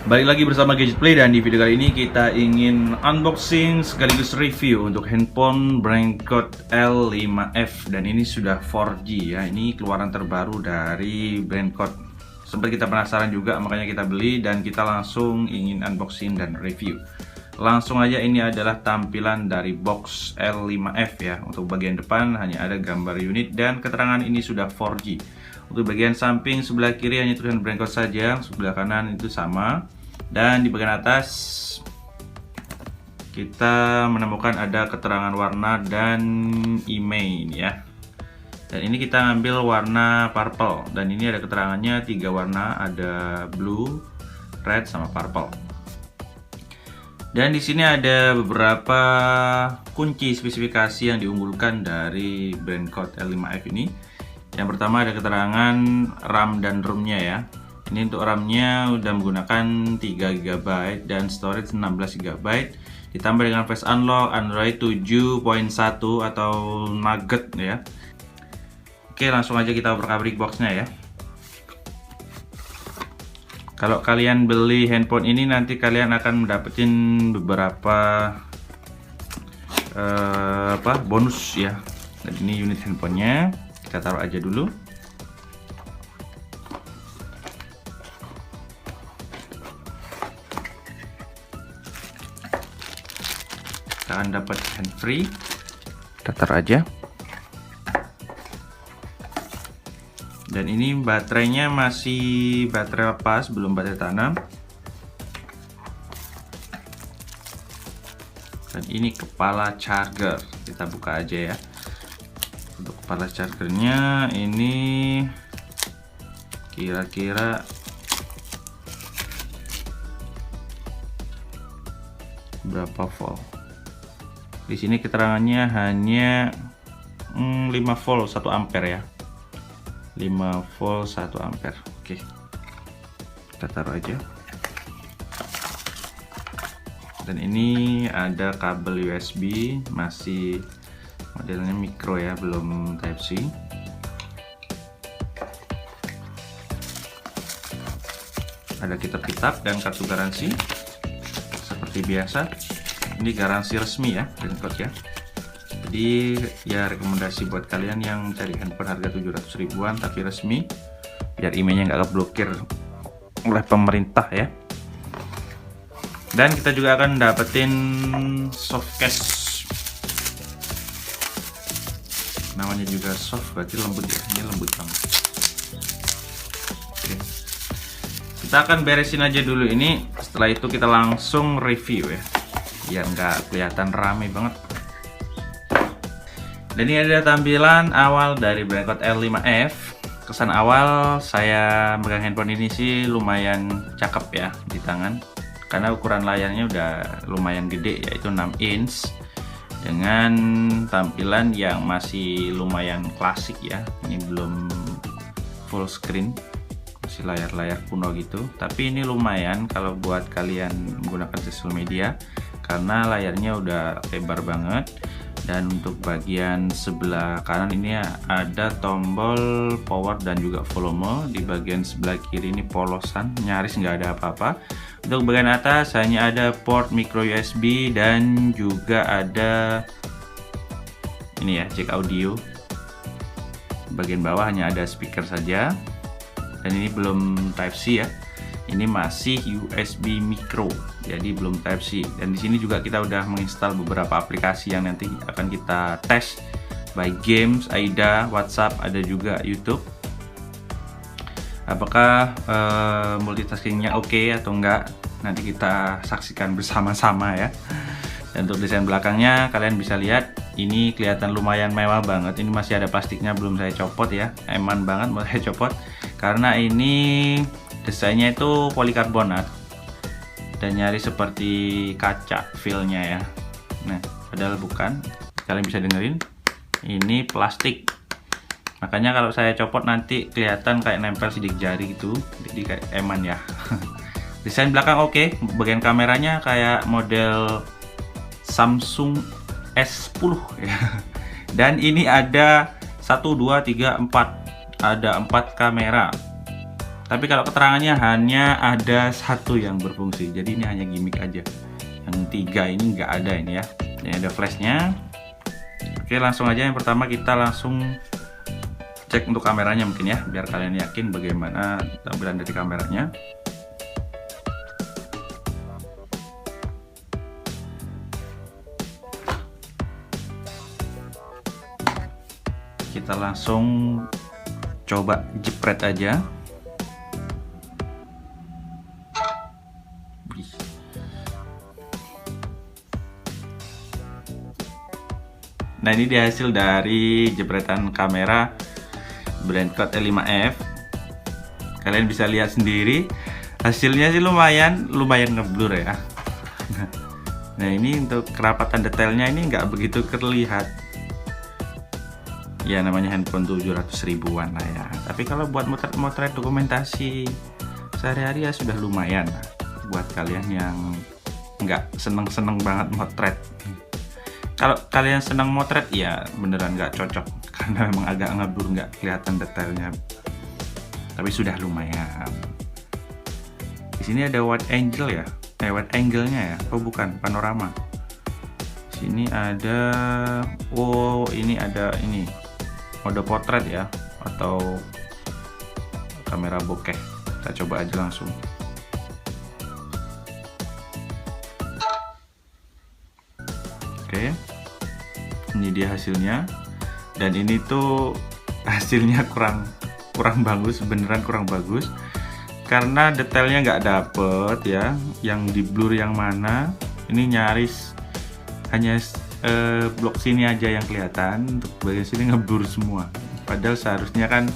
Balik lagi bersama Gadget Play, dan di video kali ini kita ingin unboxing sekaligus review untuk handphone BrainCode L5F, dan ini sudah 4G ya. Ini keluaran terbaru dari BrainCode. Sempat kita penasaran juga, makanya kita beli dan kita langsung ingin unboxing dan review. Langsung aja, ini adalah tampilan dari box L5F ya. Untuk bagian depan hanya ada gambar unit dan keterangan ini sudah 4G. Untuk bagian samping sebelah kiri hanya tulisan BrainCode saja, sebelah kanan itu sama. Dan di bagian atas kita menemukan ada keterangan warna dan email ya. Dan ini kita ambil warna purple, dan ini ada keterangannya 3 warna, ada blue, red, sama purple. Dan di sini ada beberapa kunci spesifikasi yang diunggulkan dari BrainCode L5F ini. Yang pertama ada keterangan RAM dan ROM-nya ya. Ini untuk RAM-nya udah menggunakan 3 GB dan storage 16 GB. Ditambah dengan Face Unlock Android 7.1 atau Nugget ya. Oke, langsung aja kita buka box-nya ya. Kalau kalian beli handphone ini, nanti kalian akan mendapatkan beberapa bonus ya. Dan ini unit handphonenya, kita taruh aja dulu. Kita akan dapat hand free, kita taruh aja. Dan ini baterainya masih baterai lepas, belum baterai tanam. Dan ini kepala charger, kita buka aja ya. Untuk kepala chargernya ini kira-kira berapa volt? Di sini keterangannya hanya 5 volt 1 ampere ya. 5 volt 1 ampere. Oke. Kita taruh aja. Dan ini ada kabel USB, masih modelnya micro ya, belum Type C. Ada kitab-kitab dan kartu garansi seperti biasa. Ini garansi resmi ya, BrainCode ya. Jadi ya rekomendasi buat kalian yang cari handphone harga 700 ribuan tapi resmi, biar emailnya nggak keblokir oleh pemerintah ya. Dan kita juga akan dapetin soft case. Namanya juga soft, berarti lembut ya. Ini lembut banget. Oke. Kita akan beresin aja dulu ini. Setelah itu kita langsung review ya, biar nggak kelihatan rame banget. Dan ini ada tampilan awal dari BrainCode L5F. Kesan awal saya megang handphone ini sih lumayan cakep ya di tangan, karena ukuran layarnya udah lumayan gede, yaitu 6 inch dengan tampilan yang masih lumayan klasik ya. Ini belum full screen, masih layar-layar kuno gitu, tapi ini lumayan kalau buat kalian menggunakan sosial media karena layarnya udah lebar banget. Dan untuk bagian sebelah kanan ini ada tombol power dan juga volume. Di bagian sebelah kiri ini polosan, nyaris nggak ada apa-apa. Untuk bagian atas hanya ada port micro USB dan juga ada ini ya, jack audio. Bagian bawah hanya ada speaker saja. Dan ini belum Type C ya. Ini masih USB micro, jadi belum Type C. Dan di sini juga kita udah menginstal beberapa aplikasi yang nanti akan kita tes, baik games, AIDA, WhatsApp, ada juga YouTube. Apakah multitaskingnya oke atau enggak? Nanti kita saksikan bersama-sama ya. Dan untuk desain belakangnya kalian bisa lihat, ini kelihatan lumayan mewah banget. Ini masih ada plastiknya, belum saya copot ya. Eman banget mau saya copot karena ini desainnya itu polikarbonat dan nyaris seperti kaca feel-nya ya. Nah, padahal bukan. Kalian bisa dengerin, ini plastik. Makanya kalau saya copot nanti kelihatan kayak nempel sidik jari gitu. Jadi kayak eman ya. Desain belakang oke. Bagian kameranya kayak model Samsung S10 ya. Dan ini ada 1, 2, 3, 4. Ada 4 kamera. Tapi kalau keterangannya hanya ada satu yang berfungsi, jadi ini hanya gimmick aja. Yang 3 ini nggak ada ini ya. Ini ada flashnya. Oke, langsung aja yang pertama kita langsung cek untuk kameranya mungkin ya, biar kalian yakin bagaimana tampilan dari kameranya. Kita langsung coba jepret aja. Nah, ini dia hasil dari jepretan kamera Brandcott L5F. Kalian bisa lihat sendiri, hasilnya sih lumayan ngeblur ya. Nah, ini untuk kerapatan detailnya ini nggak begitu terlihat. Ya, namanya handphone 700 ribuan lah ya. Tapi kalau buat motret dokumentasi sehari-hari ya sudah lumayan lah. Buat kalian yang nggak seneng banget motret. Kalau kalian senang motret ya beneran nggak cocok karena memang agak ngeblur, nggak kelihatan detailnya. Tapi sudah lumayan. Di sini ada wide angle ya, wide angle-nya ya. Oh bukan, panorama. Di sini ada, oh ini ada ini mode potret ya, atau kamera bokeh. Kita coba aja langsung. Oke, ini dia hasilnya, dan ini tuh hasilnya kurang bagus, beneran kurang bagus karena detailnya nggak dapet ya, yang di blur yang mana. Ini nyaris hanya blok sini aja yang kelihatan, untuk bagian sini ngeblur semua. Padahal seharusnya kan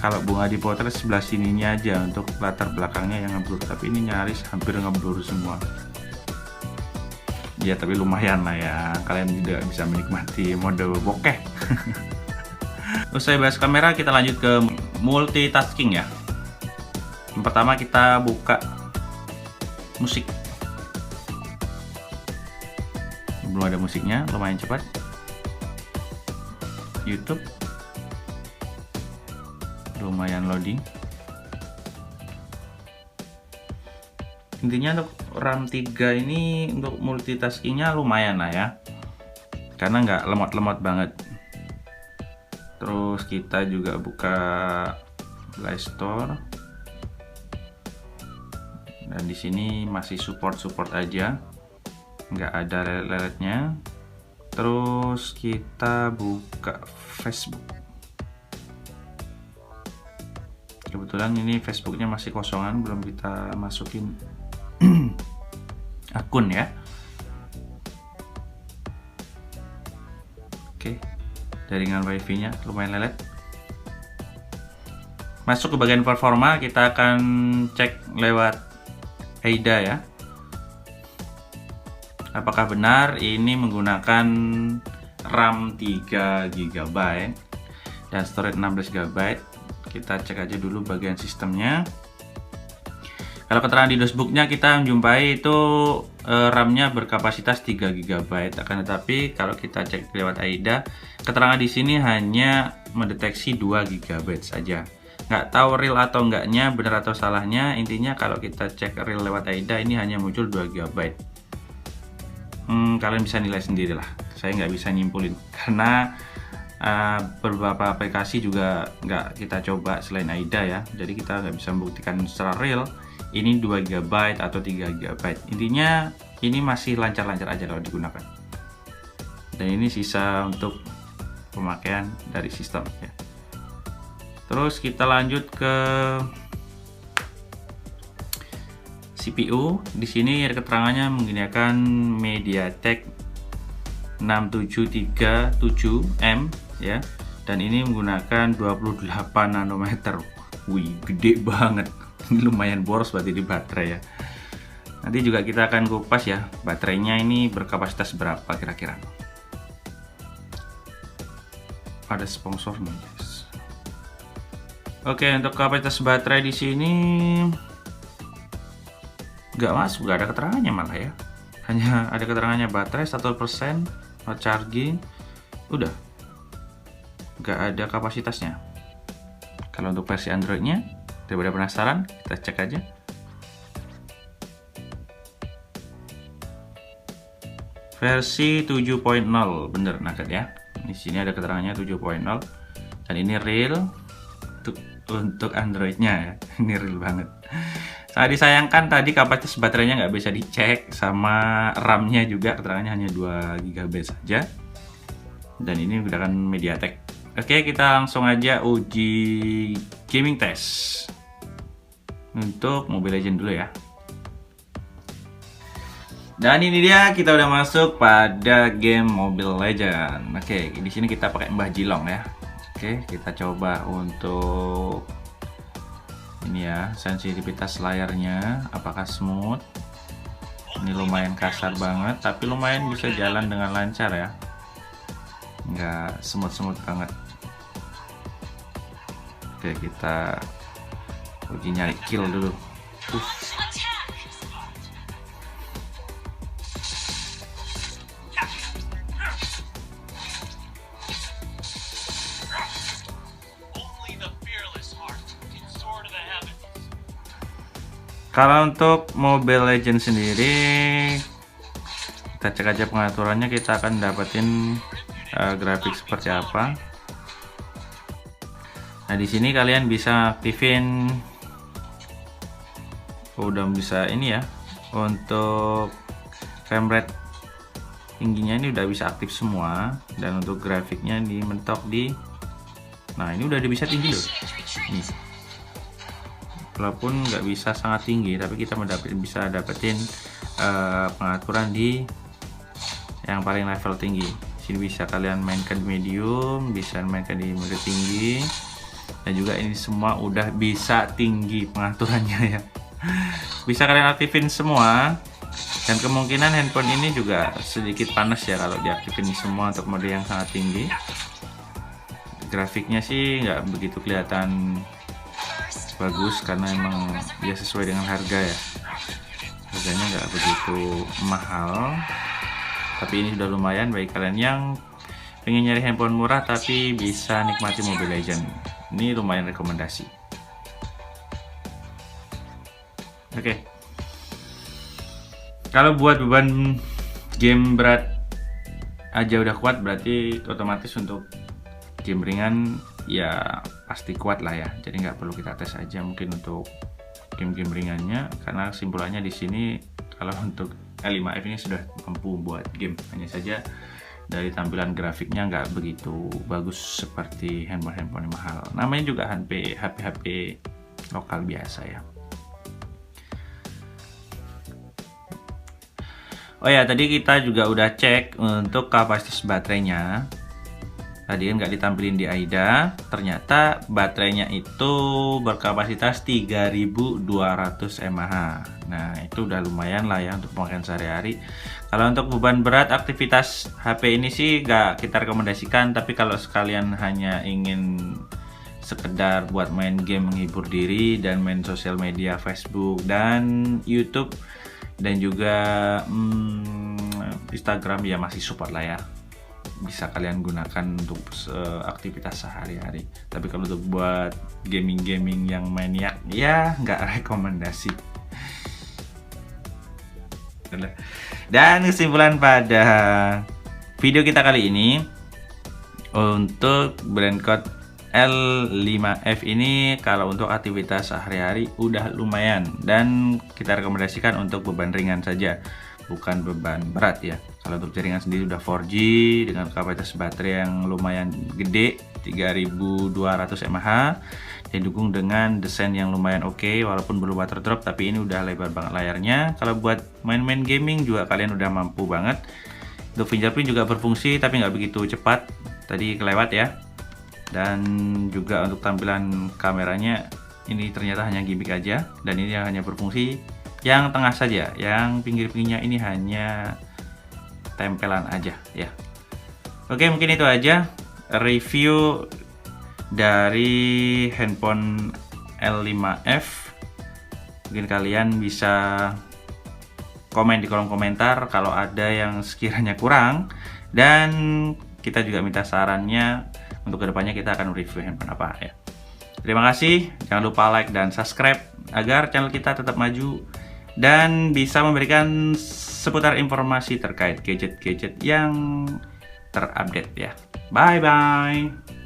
kalau bunga dipotret sebelah sininya aja untuk latar belakangnya yang ngeblur, tapi ini nyaris hampir ngeblur semua. Ya tapi lumayan lah ya, kalian juga bisa menikmati mode bokeh. Usai bahas kamera, kita lanjut ke multitasking ya. Yang pertama kita buka musik. Belum ada musiknya, lumayan cepat. YouTube, lumayan loading. Intinya untuk RAM 3 ini untuk multitaskingnya lumayan lah ya, karena nggak lemot-lemot banget. Terus kita juga buka Play Store, dan di sini masih support aja, nggak ada lelet-leletnya. Terus kita buka Facebook. Kebetulan ini Facebooknya masih kosongan, belum kita masukin akun ya. Oke, jaringan wifi nya lumayan lelet. Masuk ke bagian performa, kita akan cek lewat AIDA ya, apakah benar ini menggunakan RAM 3 GB dan storage 16 GB. Kita cek aja dulu bagian sistemnya. Kalau keterangan di dashboardnya kita menjumpai itu RAM-nya berkapasitas 3 GB. Akan tetapi kalau kita cek lewat AIDA, keterangan di sini hanya mendeteksi 2 GB saja. Nggak tahu real atau enggaknya, benar atau salahnya. Intinya kalau kita cek real lewat AIDA ini hanya muncul 2 GB. Kalian bisa nilai sendiri lah. Saya nggak bisa nyimpulin karena beberapa aplikasi juga nggak kita coba selain AIDA ya. Jadi kita nggak bisa membuktikan secara real ini 2 GB atau 3 GB. Intinya ini masih lancar-lancar aja kalau digunakan. Dan ini sisa untuk pemakaian dari sistem ya. Terus kita lanjut ke CPU. Di sini ada keterangannya menggunakan MediaTek 6737M ya. Dan ini menggunakan 28 nanometer. Wih, gede banget. Ini lumayan boros berarti di baterai ya. Nanti juga kita akan kupas ya, baterainya ini berkapasitas berapa kira-kira. Ada sponsor nih guys. Oke, untuk kapasitas baterai di sini nggak masuk, nggak ada keterangannya malah ya. Hanya ada keterangannya baterai 100%, charging, udah. Nggak ada kapasitasnya. Kalau untuk versi Androidnya Daripada penasaran, kita cek aja. Versi 7.0, bener Nugget ya. Di sini ada keterangannya 7.0 dan ini real untuk Androidnya ya. Ini real banget. Sangat disayangkan tadi kapasitas baterainya nggak bisa dicek, sama RAM-nya juga keterangannya hanya 2 GB saja. Dan ini menggunakan MediaTek. Oke, kita langsung aja uji gaming test untuk Mobile Legends dulu ya. Dan ini dia, kita udah masuk pada game Mobile Legends. Oke, di sini kita pakai Mbah Jilong ya. Oke, kita coba untuk ini ya, sensitivitas layarnya apakah smooth. Ini lumayan kasar banget, tapi lumayan bisa jalan dengan lancar ya. Nggak smooth banget. Oke, kita uji nyari kill dulu. Kalau untuk Mobile Legends sendiri, kita cek aja pengaturannya, kita akan dapetin grafik seperti apa. Nah, di sini kalian bisa aktifin, udah bisa ini ya, untuk frame rate tingginya ini udah bisa aktif semua, dan untuk grafiknya dimentok di, nah ini udah bisa tinggi loh. Nih. Walaupun nggak bisa sangat tinggi, tapi kita bisa dapetin pengaturan di yang paling level tinggi. Sini bisa kalian mainkan di medium, bisa mainkan di mode tinggi, dan juga ini semua udah bisa tinggi pengaturannya ya. Bisa kalian aktifin semua, dan kemungkinan handphone ini juga sedikit panas ya kalau diaktifin semua untuk mode yang sangat tinggi. Grafiknya sih nggak begitu kelihatan bagus karena emang dia sesuai dengan harga ya. Harganya nggak begitu mahal, tapi ini sudah lumayan bagi kalian yang pengen nyari handphone murah tapi bisa nikmati Mobile Legends. Ini lumayan rekomendasi. Oke. Kalau buat beban game berat aja udah kuat, berarti otomatis untuk game ringan ya pasti kuat lah ya. Jadi nggak perlu kita tes aja mungkin untuk game-game ringannya, karena kesimpulannya di sini kalau untuk L5F ini sudah mampu buat game. Hanya saja dari tampilan grafiknya nggak begitu bagus seperti handphone mahal. Namanya juga HP lokal biasa ya. Oh ya, tadi kita juga udah cek untuk kapasitas baterainya. Tadi kan nggak ditampilin di AIDA, ternyata baterainya itu berkapasitas 3200 mAh. Nah, itu udah lumayan lah ya untuk pemakaian sehari-hari. Kalau untuk beban berat aktivitas HP ini sih nggak kita rekomendasikan, tapi kalau sekalian hanya ingin sekedar buat main game, menghibur diri, dan main sosial media Facebook dan YouTube, dan juga Instagram ya masih support lah ya. Bisa kalian gunakan untuk aktivitas sehari-hari. Tapi kalau untuk buat gaming yang maniak ya nggak rekomendasi. Dan kesimpulan pada video kita kali ini, untuk BrandCode L5F ini kalau untuk aktivitas sehari-hari udah lumayan, dan kita rekomendasikan untuk beban ringan saja, bukan beban berat ya. Kalau untuk jaringan sendiri udah 4G dengan kapasitas baterai yang lumayan gede 3200 mAh, didukung dengan desain yang lumayan oke, walaupun belum water drop, tapi ini udah lebar banget layarnya. Kalau buat main-main gaming juga kalian udah mampu banget. Untuk fingerprint juga berfungsi tapi nggak begitu cepat, tadi kelewat ya. Dan juga untuk tampilan kameranya ini ternyata hanya gimmick aja, dan ini hanya berfungsi yang tengah saja, yang pinggir-pinggirnya ini hanya tempelan aja ya. Oke, mungkin itu aja review dari handphone L5F. Mungkin kalian bisa komen di kolom komentar kalau ada yang sekiranya kurang, dan kita juga minta sarannya untuk kedepannya kita akan review handphone apa ya. Terima kasih, jangan lupa like dan subscribe agar channel kita tetap maju dan bisa memberikan seputar informasi terkait gadget-gadget yang terupdate ya. Bye bye.